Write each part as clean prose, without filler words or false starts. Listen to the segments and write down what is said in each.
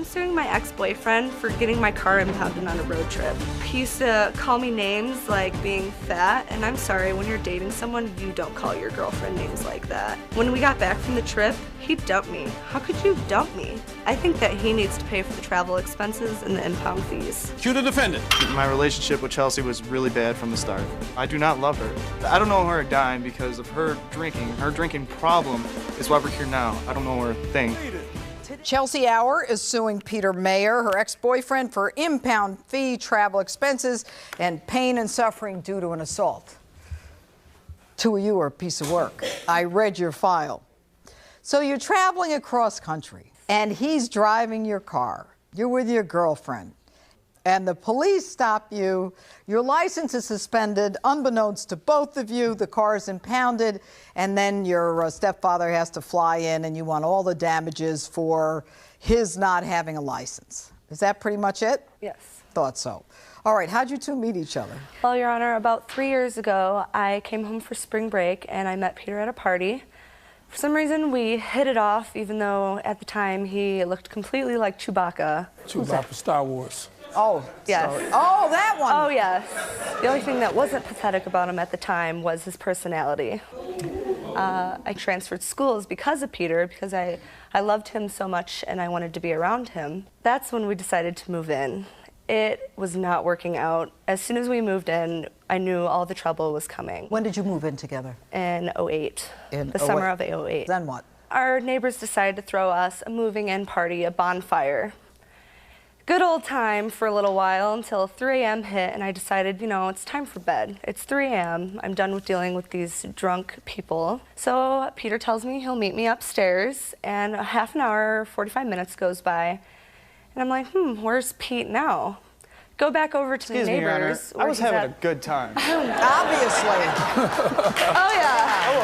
I'm suing my ex-boyfriend for getting my car impounded on a road trip. He used to call me names like being fat, and I'm sorry, when you're dating someone, you don't call your girlfriend names like that. When we got back from the trip, he dumped me. How could you dump me? I think that he needs to pay for the travel expenses and the impound fees. Cue the defendant. My relationship with Chelsea was really bad from the start. I do not love her. I don't know her a dime because of her drinking. Her drinking problem is why we're here now. I don't know her thing. Chelsea Hour is suing Peter Mayer, her ex-boyfriend, for impound fee, travel expenses, and pain and suffering due to an assault. Two of you are a piece of work. I read your file. So you're traveling across country, and he's driving your car. You're with your girlfriend, and the police stop you. Your license is suspended, unbeknownst to both of you. The car is impounded, and then your stepfather has to fly in, and you want all the damages for his not having a license. Is that pretty much it? Yes. Thought so. All right, how'd you two meet each other? Well, Your Honor, about 3 years ago, I came home for spring break, and I met Peter at a party. For some reason, we hit it off, even though at the time he looked completely like Chewbacca. Chewbacca, Star Wars. Oh, yes. Sorry. Oh, that one. Oh, yes. The only thing that wasn't pathetic about him at the time was his personality. I transferred schools because of Peter, because I loved him so much and I wanted to be around him. That's when we decided to move in. It was not working out. As soon as we moved in, I knew all the trouble was coming. When did you move in together? In '08. In the summer of '08. Then what? Our neighbors decided to throw us a moving in party, a bonfire. Good old time for a little while until 3 a.m. hit, and I decided, you know, it's time for bed. It's 3 a.m. I'm done with dealing with these drunk people. So Peter tells me he'll meet me upstairs, and a half an hour, 45 minutes goes by, and I'm like, where's Pete now? Go back over to the neighbors. Excuse me, Your Honor. I was having a good time. Obviously. Oh, yeah.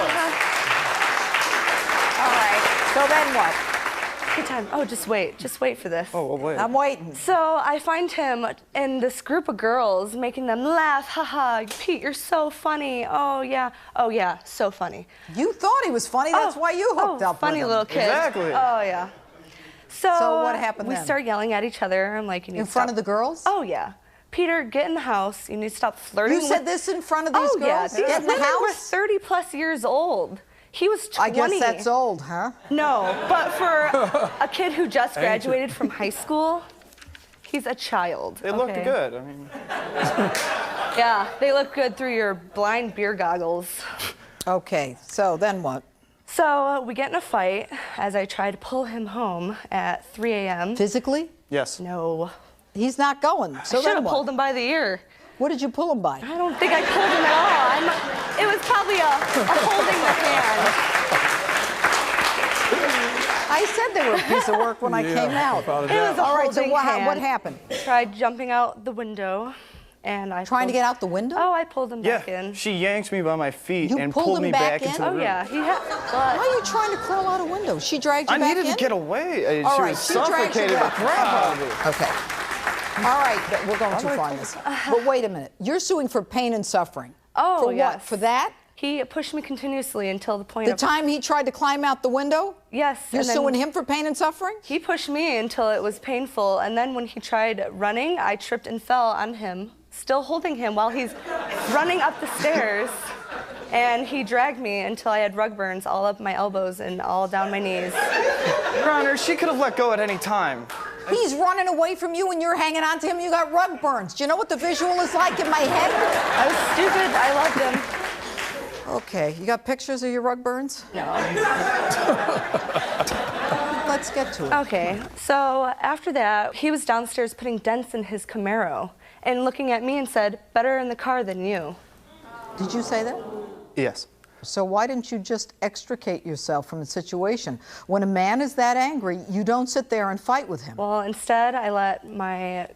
All right, so then what? Good time. Oh, just wait for this. Oh, well, wait. I'm waiting. So I find him in this group of girls, making them laugh. Haha, Pete, you're so funny. Oh yeah, so funny. You thought he was funny, that's why you hooked up with him. Funny little kid. Exactly. Oh yeah. So what happened then? We start yelling at each other. I'm like, you need In to front stop. of the girls? Oh yeah. Peter, get in the house. You need to stop flirting. You said this in front of these Oh yeah. girls? These Get in the women were house? 30 plus years old. He was 20. I guess that's old, huh? No, but for a kid who just graduated from high school, he's a child. They looked good. I mean, Yeah, they look good through your blind beer goggles. Okay, so then what? So we get in a fight as I try to pull him home at 3 a.m. Physically? yes. No. He's not going. So I should then have what? pulled him by the ear. What did you pull him by? I don't think I pulled him at all. It was probably a holding the hand. I said they were a piece of work when I came out. It was a All right, so holding what hand. happened? Tried jumping out the window, and I Trying to get out the window? Oh, I pulled him back Yeah, in. she yanked me by my feet You and pulled pulled him me back back in? into the Oh room. yeah, he had. Why are you trying to crawl out a window? She dragged you I back in? needed to get away. All She right, was she dragged you suffocated. back. Grab her. Okay. All right, we're going too far on this. But wait a minute. You're suing for pain and suffering. Oh, For what? yes. For that? He pushed me continuously until the point The of. time he tried to climb out the window? Yes. You're and then suing him for pain and suffering? He pushed me until it was painful, and then when he tried running, I tripped and fell on him, still holding him while he's running up the stairs. And he dragged me until I had rug burns all up my elbows and all down my knees. Your Honor, she could have let go at any time. He's running away from you and you're hanging on to him. You got rug burns. Do you know what the visual is like in my head? I was stupid. I loved him. Okay, you got pictures of your rug burns? No. Let's get to it. Okay, so after that, he was downstairs putting dents in his Camaro and looking at me and said, "Better in the car than you." Did you say that? Yes. So why didn't you just extricate yourself from the situation? When a man is that angry, you don't sit there and fight with him. Well, instead, I let my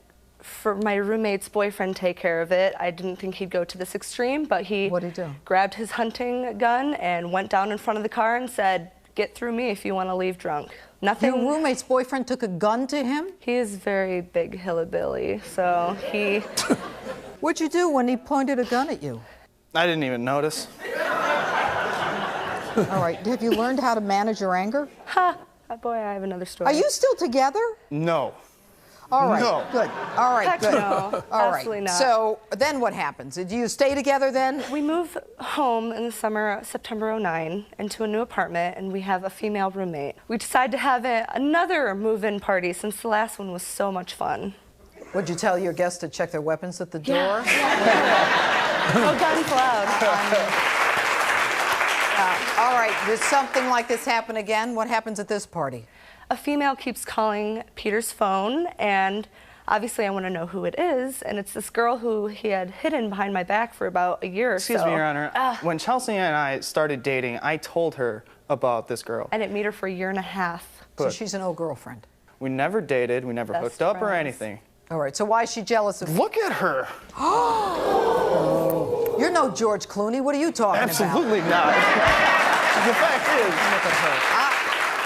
roommate's boyfriend take care of it. I didn't think he'd go to this extreme, but What'd he do? grabbed his hunting gun and went down in front of the car and said, "Get through me if you want to leave drunk." Nothing. Your roommate's boyfriend took a gun to him? He is very big hillbilly, so he... What'd you do when he pointed a gun at you? I didn't even notice. All right, have you learned how to manage your anger? Ha! boy, I have another story. Are you still together? No. All right, No. good. All right, Heck good. no, All right. absolutely not. So then what happens? Do you stay together then? We move home in the summer, September '09, into a new apartment, and we have a female roommate. We decide to have another move-in party since the last one was so much fun. Would you tell your guests to check their weapons at the door? No guns allowed. All right, does something like this happen again? What happens at this party? A female keeps calling Peter's phone, and obviously I want to know who it is, and it's this girl who he had hidden behind my back for about a year or so. Excuse me, Your Honor. When Chelsea and I started dating, I told her about this girl. I didn't meet her for a year and a half. So she's an old girlfriend. We never dated, we never Best hooked up or friends. anything. All right, so why is she jealous of... Look at her. You're no George Clooney. What are you talking about? Absolutely not. The fact is, Look at her.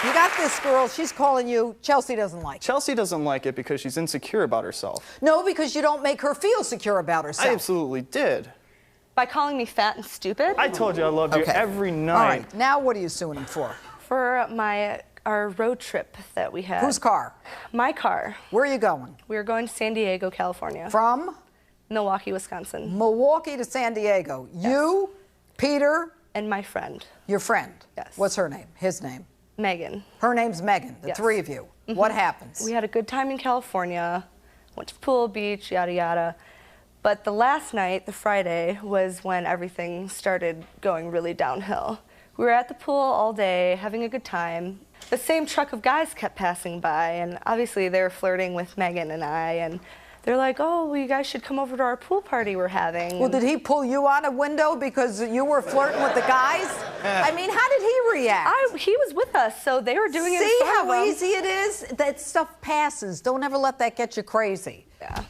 You got this girl, she's calling you, Chelsea doesn't like it. Chelsea doesn't like it because she's insecure about herself. No, because you don't make her feel secure about herself. I absolutely did. By calling me fat and stupid? I told you I loved you Okay. every night. All right, now what are you suing him for? For our road trip that we had. Whose car? My car. Where are you going? We were going to San Diego, California. From Milwaukee, Wisconsin. Milwaukee to San Diego. You, Peter, And my friend, your friend. Yes. What's her name? His name? Megan. Her name's Megan, the Yes. three of you. What happens? We had a good time in California, went to the pool, beach, yada yada. But the last night, the Friday, was when everything started going really downhill. We were at the pool all day, having a good time. The same truck of guys kept passing by, and obviously they were flirting with Megan and I, and they're like, oh, well, you guys should come over to our pool party we're having. Well, did he pull you out a window because you were flirting with the guys? I mean, how did he react? He was with us, so they were doing it in See front how of him. easy it is? That stuff passes. Don't ever let that get you crazy. Yeah.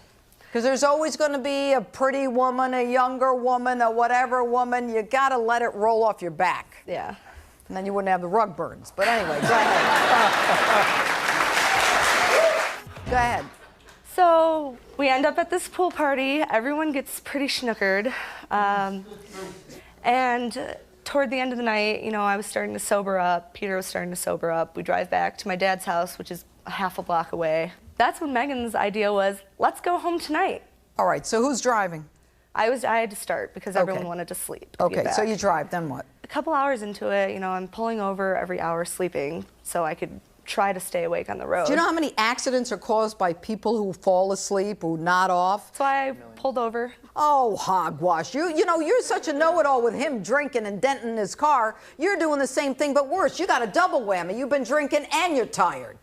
Because there's always going to be a pretty woman, a younger woman, a whatever woman. You got to let it roll off your back. Yeah. And then you wouldn't have the rug burns. But anyway, go ahead. Go ahead. So we end up at this pool party. Everyone gets pretty schnookered. And toward the end of the night, you know, I was starting to sober up. Peter was starting to sober up. We drive back to my dad's house, which is a half a block away. That's when Megan's idea was, let's go home tonight. All right, so who's driving? I had to start because everyone Okay. wanted to sleep. Okay, so back. you drive, then what? A couple hours into it, you know, I'm pulling over every hour sleeping so I could try to stay awake on the road. Do you know how many accidents are caused by people who fall asleep, who nod off? So I pulled over. Oh, hogwash. You know, you're such a know-it-all with him drinking and denting his car. You're doing the same thing, but worse. You got a double whammy. You've been drinking and you're tired.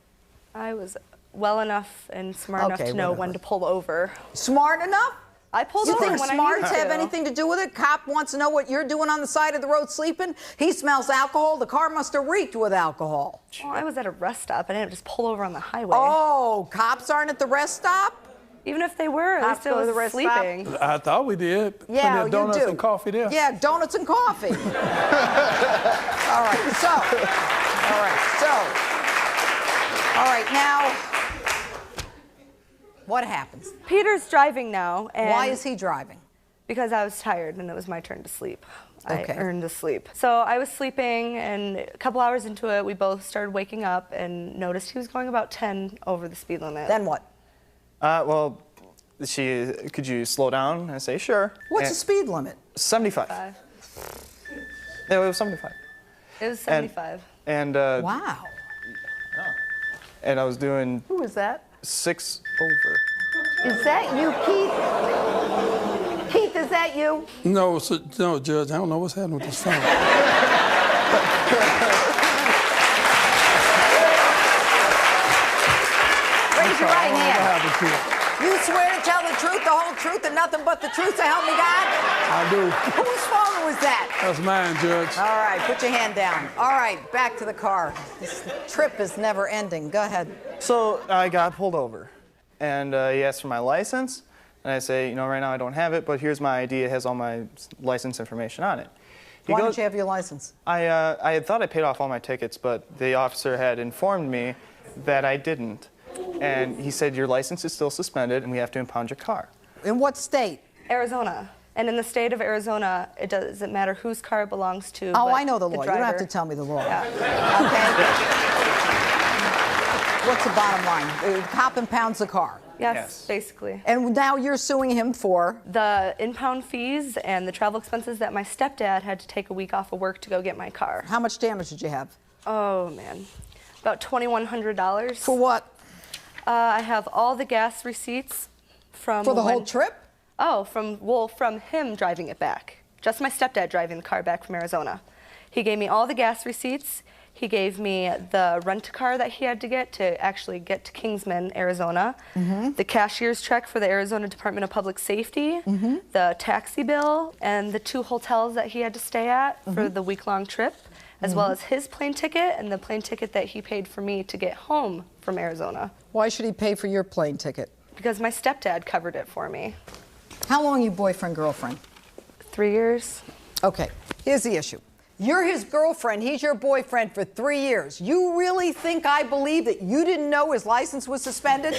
I was well enough and smart enough Okay, to know whatever. when to pull over. Smart enough? I pulled You over think when I smarts needed have to. anything to do with it? Cop wants to know what you're doing on the side of the road sleeping. He smells alcohol. The car must have reeked with alcohol. Well, I was at a rest stop. I didn't just pull over on the highway. Oh, cops aren't at the rest stop? Even if they were, at Cops least I go to was the rest stop? sleeping. I thought we did. Yeah, Plenty of donuts you do. and coffee there. Yeah, donuts and coffee. All right, now, what happens? Peter's driving now. And Why is he driving? Because I was tired and it was my turn to sleep. Okay. I earned the sleep. So I was sleeping, and a couple hours into it, we both started waking up and noticed he was going about 10 over the speed limit. Then what? Well, could you slow down? I say, sure. What's the And speed limit? 75. Yeah, it was 75. It was 75. And, Wow. and I was doing Who is that? 6 over. Is that you, Keith? Keith, is that you? No, no, Judge, I don't know what's happening with this phone. Raise your right What hand. happened to it? You swear to tell the truth, the whole truth, and nothing but the truth, so help me God? I do. Whose phone was that? That's mine, Judge. All right, put your hand down. All right, back to the car. This trip is never ending. Go ahead. So I got pulled over, and he asked for my license, and I say, you know, right now I don't have it, but here's my ID. It has all my license information on it. He Why goes- don't you have your license? I had thought I paid off all my tickets, but the officer had informed me that I didn't. And he said, your license is still suspended, and we have to impound your car. In what state? Arizona. And in the state of Arizona, it doesn't matter whose car it belongs to. Oh, but I know the law. You don't have to driver- tell me the law. Yeah. Okay? What's the bottom line? The cop impounds the car. Yes, basically. And now you're suing him for? The impound fees and the travel expenses that my stepdad had to take a week off of work to go get my car. How much damage did you have? Oh, man. About $2,100. For what? I have all the gas receipts from... For the whole trip? Oh, from him driving it back. Just my stepdad driving the car back from Arizona. He gave me all the gas receipts. He gave me the rent-a-car that he had to get to Kingsman, Arizona, the cashier's check for the Arizona Department of Public Safety, the taxi bill, and the 2 hotels that he had to stay at for the week-long trip, as well as his plane ticket and the plane ticket that he paid for me to get home from Arizona. Why should he pay for your plane ticket? Because my stepdad covered it for me. How long you boyfriend, girlfriend? 3 years. Okay, here's the issue. You're his girlfriend, he's your boyfriend for 3 years. You really think I believe that you didn't know his license was suspended?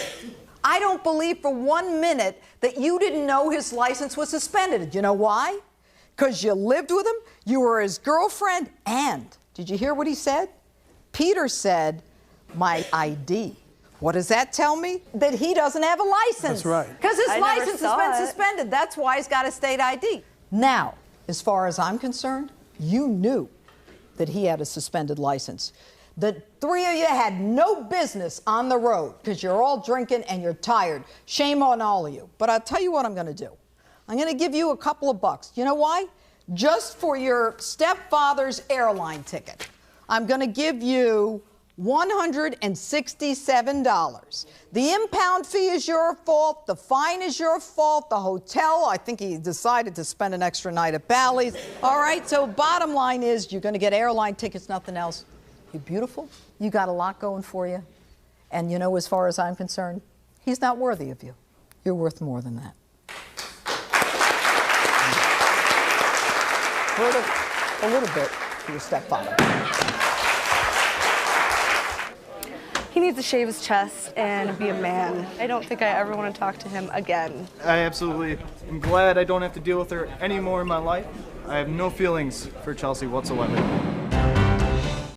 I don't believe for 1 minute that you didn't know his license was suspended. You know why? Because you lived with him, you were his girlfriend, and, did you hear what he said? Peter said, my ID. What does that tell me? That he doesn't have a license. That's right. Because his I license has never been saw it. suspended. That's why he's got a state ID. Now, as far as I'm concerned, you knew that he had a suspended license. The 3 of you had no business on the road because you're all drinking and you're tired. Shame on all of you. But I'll tell you what I'm going to do. I'm going to give you a couple of bucks. You know why? Just for your stepfather's airline ticket. I'm going to give you $167. The impound fee is your fault. The fine is your fault. The hotel, I think he decided to spend an extra night at Bally's. All right, so bottom line is you're going to get airline tickets, nothing else. You're beautiful. You got a lot going for you. And you know, as far as I'm concerned, he's not worthy of you. You're worth more than that. Heard it a little bit to your stepfather. He needs to shave his chest and be a man. I don't think I ever want to talk to him again. I absolutely am glad I don't have to deal with her anymore in my life. I have no feelings for Chelsea whatsoever.